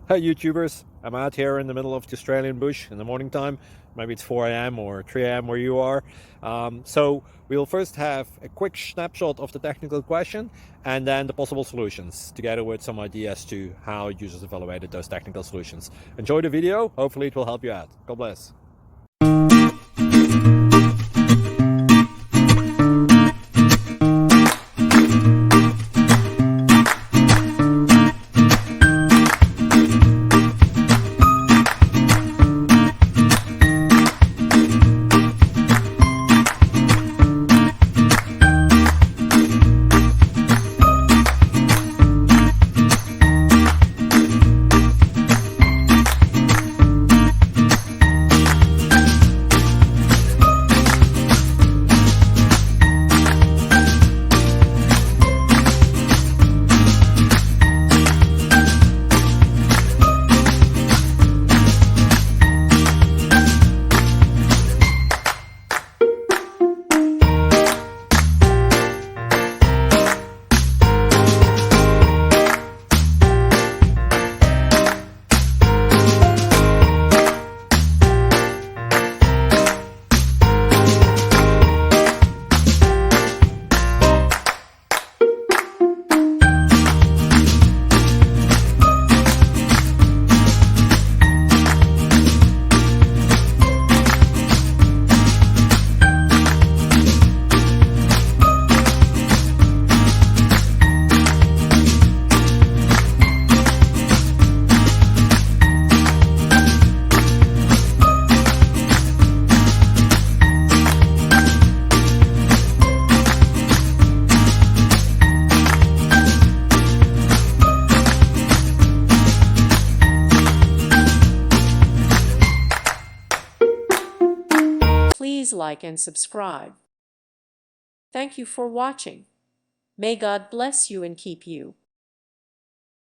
Hey YouTubers, I'm out here in the middle of the Australian bush in the morning time. Maybe it's 4 a.m. or 3 a.m. where you are. So we'll first have a quick snapshot of the technical question and then the possible solutions, together with some ideas to how users evaluated those technical solutions. Enjoy the video, hopefully it will help you out. God bless. Please like and subscribe. Thank you for watching. May God bless you and keep you.